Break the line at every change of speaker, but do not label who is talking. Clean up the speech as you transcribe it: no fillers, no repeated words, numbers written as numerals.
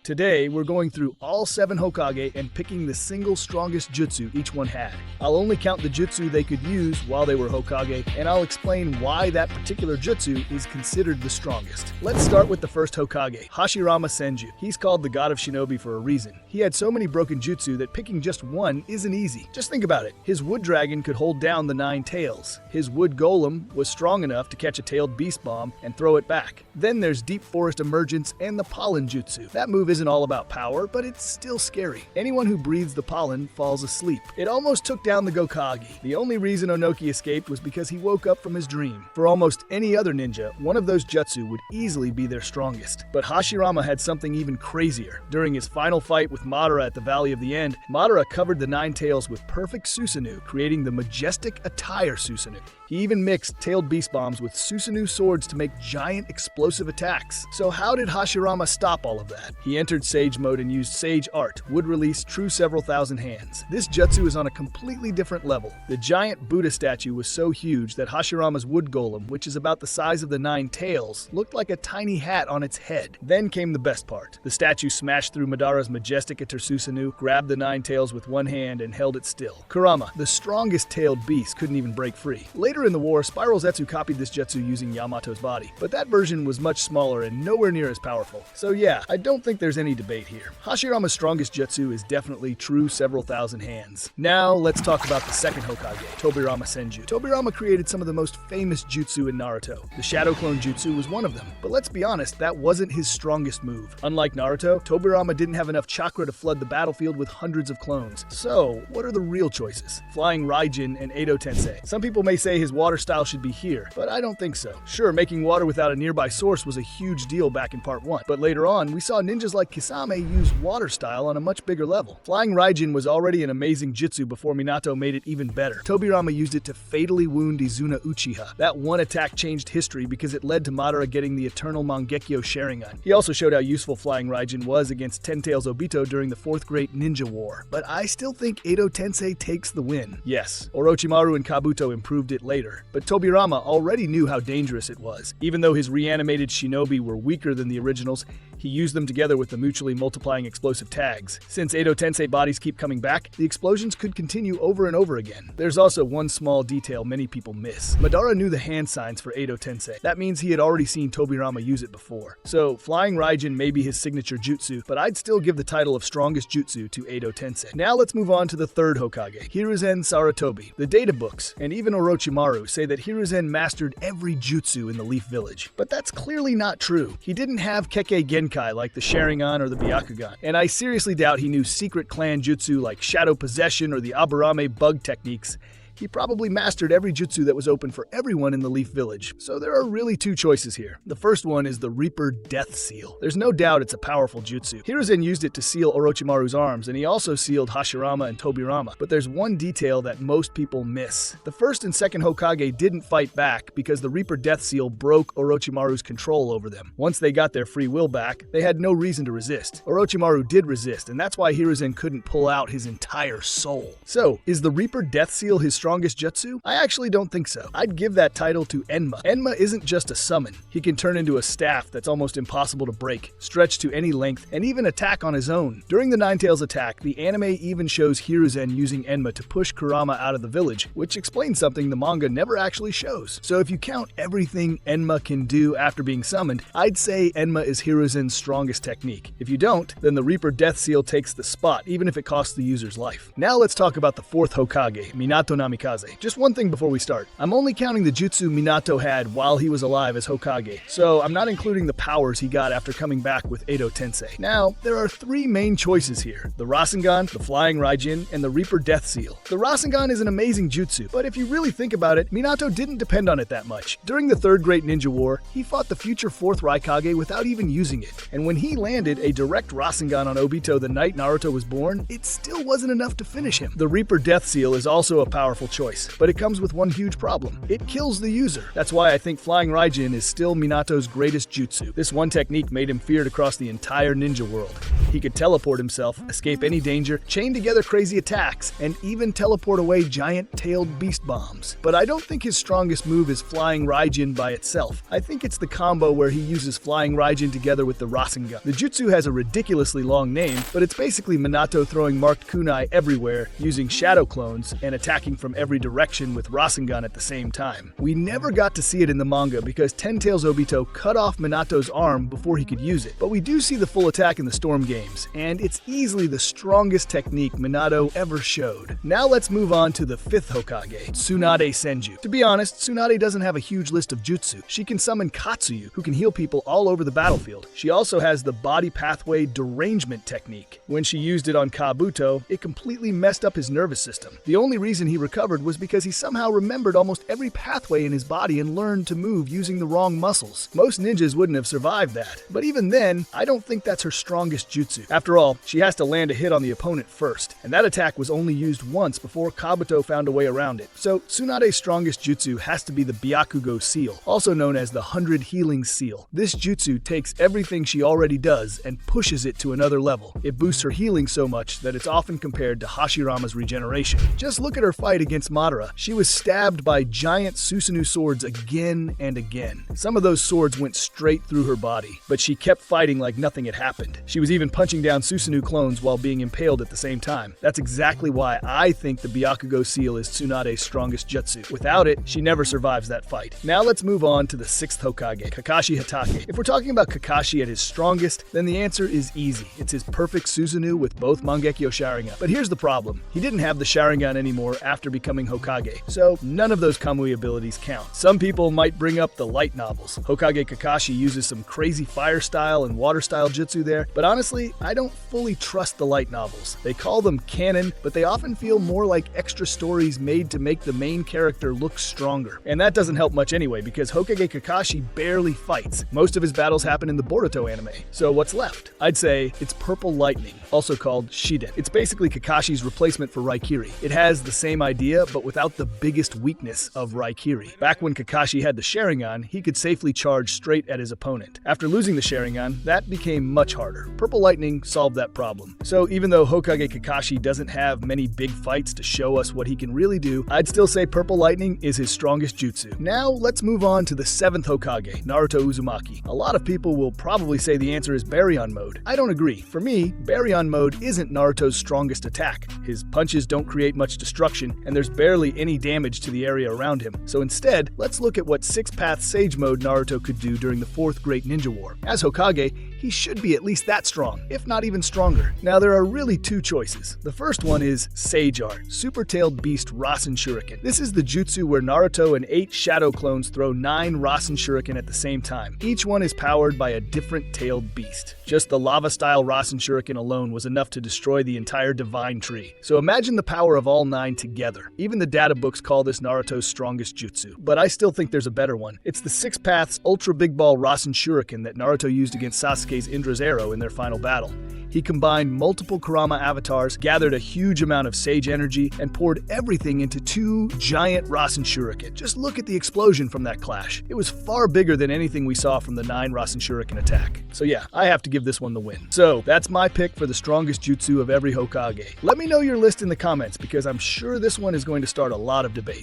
Today, we're going through all 7 Hokage and picking the single strongest jutsu each one had. I'll only count the jutsu they could use while they were Hokage, and I'll explain why that particular jutsu is considered the strongest. Let's start with the first Hokage, Hashirama Senju. He's called the god of shinobi for a reason. He had so many broken jutsu that picking just one isn't easy. Just think about it. His wood dragon could hold down the 9 tails. His wood golem was strong enough to catch a tailed beast bomb and throw it back. Then there's deep forest emergence and the pollen jutsu. That move isn't all about power, but it's still scary. Anyone who breathes the pollen falls asleep. It almost took down the Gokage. The only reason Onoki escaped was because he woke up from his dream. For almost any other ninja, one of those jutsu would easily be their strongest. But Hashirama had something even crazier. During his final fight with Madara at the Valley of the End, Madara covered the 9 tails with perfect Susanoo, creating the majestic attire Susanoo. He even mixed tailed beast bombs with Susanoo swords to make giant explosive attacks. So how did Hashirama stop all of that? He entered Sage Mode and used Sage Art, would release true several thousand hands. This jutsu is on a completely different level. The giant Buddha statue was so huge that Hashirama's wood golem, which is about the size of the 9 tails, looked like a tiny hat on its head. Then came the best part. The statue smashed through Madara's majestic attire Susanoo, grabbed the 9 tails with one hand and held it still. Kurama, the strongest tailed beast, couldn't even break free. Later in the war, Spiral Zetsu copied this jutsu using Yamato's body, but that version was much smaller and nowhere near as powerful. So yeah, I don't think there's any debate here. Hashirama's strongest jutsu is definitely true several thousand hands. Now let's talk about the second Hokage, Tobirama Senju. Tobirama created some of the most famous jutsu in Naruto. The Shadow Clone Jutsu was one of them, but let's be honest, that wasn't his strongest move. Unlike Naruto, Tobirama didn't have enough chakra to flood the battlefield with hundreds of clones. So, what are the real choices? Flying Raijin and Edo Tensei. Some people may say his water style should be here, but I don't think so. Sure, making water without a nearby source was a huge deal back in part 1, but later on, we saw ninjas like Kisame use water style on a much bigger level. Flying Raijin was already an amazing jutsu before Minato made it even better. Tobirama used it to fatally wound Izuna Uchiha. That one attack changed history because it led to Madara getting the eternal Mangekyo Sharingan. He also showed how useful Flying Raijin was against Ten Tails Obito during the 4th Great Ninja War. But I still think Edo Tensei takes the win. Yes, Orochimaru and Kabuto improved it later, but Tobirama already knew how dangerous it was. Even though his reanimated shinobi were weaker than the originals, he used them together with the mutually multiplying explosive tags. Since Edo Tensei bodies keep coming back, the explosions could continue over and over again. There's also one small detail many people miss. Madara knew the hand signs for Edo Tensei. That means he had already seen Tobirama use it before. So, Flying Raijin may be his signature jutsu, but I'd still give the title of strongest jutsu to Edo Tensei. Now let's move on to the third Hokage, Hiruzen Sarutobi. The databooks, and even Orochimaru, say that Hiruzen mastered every jutsu in the Leaf Village. But that's clearly not true. He didn't have Kekkei Genkai like the Sharingan or the Byakugou, and I seriously doubt he knew secret clan jutsu like Shadow Possession or the Aburame bug techniques. He probably mastered every jutsu that was open for everyone in the Leaf Village. So there are really 2 choices here. The first one is the Reaper Death Seal. There's no doubt it's a powerful jutsu. Hiruzen used it to seal Orochimaru's arms, and he also sealed Hashirama and Tobirama. But there's one detail that most people miss. The first and second Hokage didn't fight back because the Reaper Death Seal broke Orochimaru's control over them. Once they got their free will back, they had no reason to resist. Orochimaru did resist, and that's why Hiruzen couldn't pull out his entire soul. So, is the Reaper Death Seal his strongest jutsu? I actually don't think so. I'd give that title to Enma. Enma isn't just a summon. He can turn into a staff that's almost impossible to break, stretch to any length, and even attack on his own. During the 9 Tails attack, the anime even shows Hiruzen using Enma to push Kurama out of the village, which explains something the manga never actually shows. So if you count everything Enma can do after being summoned, I'd say Enma is Hiruzen's strongest technique. If you don't, then the Reaper Death Seal takes the spot, even if it costs the user's life. Now let's talk about the 4th Hokage, Minato Namikaze. Just one thing before we start. I'm only counting the jutsu Minato had while he was alive as Hokage, so I'm not including the powers he got after coming back with Edo Tensei. Now, there are 3 main choices here: the Rasengan, the Flying Raijin, and the Reaper Death Seal. The Rasengan is an amazing jutsu, but if you really think about it, Minato didn't depend on it that much. During the 3rd Great Ninja War, he fought the future 4th Raikage without even using it, and when he landed a direct Rasengan on Obito the night Naruto was born, it still wasn't enough to finish him. The Reaper Death Seal is also a powerful wonderful choice, but it comes with one huge problem. It kills the user. That's why I think Flying Raijin is still Minato's greatest jutsu. This one technique made him feared across the entire ninja world. He could teleport himself, escape any danger, chain together crazy attacks, and even teleport away giant-tailed beast bombs. But I don't think his strongest move is Flying Raijin by itself. I think it's the combo where he uses Flying Raijin together with the Rasengan. The jutsu has a ridiculously long name, but it's basically Minato throwing marked kunai everywhere, using shadow clones, and attacking from every direction with Rasengan at the same time. We never got to see it in the manga because Ten Tails Obito cut off Minato's arm before he could use it, but we do see the full attack in the Storm games, and it's easily the strongest technique Minato ever showed. Now let's move on to the 5th Hokage, Tsunade Senju. To be honest, Tsunade doesn't have a huge list of jutsu. She can summon Katsuyu, who can heal people all over the battlefield. She also has the body pathway derangement technique. When she used it on Kabuto, it completely messed up his nervous system. The only reason he recovered was because he somehow remembered almost every pathway in his body and learned to move using the wrong muscles. Most ninjas wouldn't have survived that, but even then, I don't think that's her strongest jutsu. After all, she has to land a hit on the opponent first, and that attack was only used once before Kabuto found a way around it. So Tsunade's strongest jutsu has to be the Byakugou seal, also known as the 100 Healing Seal. This jutsu takes everything she already does and pushes it to another level. It boosts her healing so much that it's often compared to Hashirama's regeneration. Just look at her fight against Madara. She was stabbed by giant Susanoo swords again and again. Some of those swords went straight through her body, but she kept fighting like nothing had happened. She was even punching down Susanoo clones while being impaled at the same time. That's exactly why I think the Byakugou seal is Tsunade's strongest jutsu. Without it, she never survives that fight. Now let's move on to the 6th Hokage, Kakashi Hatake. If we're talking about Kakashi at his strongest, then the answer is easy. It's his perfect Susanoo with both Mangekyo Sharingan. But here's the problem. He didn't have the Sharingan anymore after becoming Hokage, so none of those Kamui abilities count. Some people might bring up the light novels. Hokage Kakashi uses some crazy fire style and water style jutsu there, but honestly, I don't fully trust the light novels. They call them canon, but they often feel more like extra stories made to make the main character look stronger. And that doesn't help much anyway, because Hokage Kakashi barely fights. Most of his battles happen in the Boruto anime. So what's left? I'd say it's Purple Lightning, also called Shiden. It's basically Kakashi's replacement for Raikiri. It has the same idea, but without the biggest weakness of Raikiri. Back when Kakashi had the Sharingan, he could safely charge straight at his opponent. After losing the Sharingan, that became much harder. Purple Lightning solved that problem. So even though Hokage Kakashi doesn't have many big fights to show us what he can really do, I'd still say Purple Lightning is his strongest jutsu. Now let's move on to the 7th Hokage, Naruto Uzumaki. A lot of people will probably say the answer is Baryon Mode. I don't agree. For me, Baryon Mode isn't Naruto's strongest attack. His punches don't create much destruction, and there's barely any damage to the area around him. So instead, let's look at what 6-Path Sage Mode Naruto could do during the 4th Great Ninja War. As Hokage, he should be at least that strong, if not even stronger. Now there are really two choices. The first one is Sage Art, Super-Tailed Beast Rasen Shuriken. This is the jutsu where Naruto and 8 shadow clones throw 9 Rasen Shuriken at the same time. Each one is powered by a different tailed beast. Just the lava-style Rasen Shuriken alone was enough to destroy the entire divine tree. So imagine the power of all 9 together. Even the data books call this Naruto's strongest jutsu. But I still think there's a better one. It's the 6-Paths Ultra Big Ball Rasen Shuriken that Naruto used against Sasuke's Indra's Arrow in their final battle. He combined multiple Kurama avatars, gathered a huge amount of Sage energy, and poured everything into 2 giant Rasen Shuriken. Just look at the explosion from that clash. It was far bigger than anything we saw from the 9 Rasen Shuriken attack. So yeah, I have to give this one the win. So that's my pick for the strongest jutsu of every Hokage. Let me know your list in the comments, because I'm sure this one is going to start a lot of debate.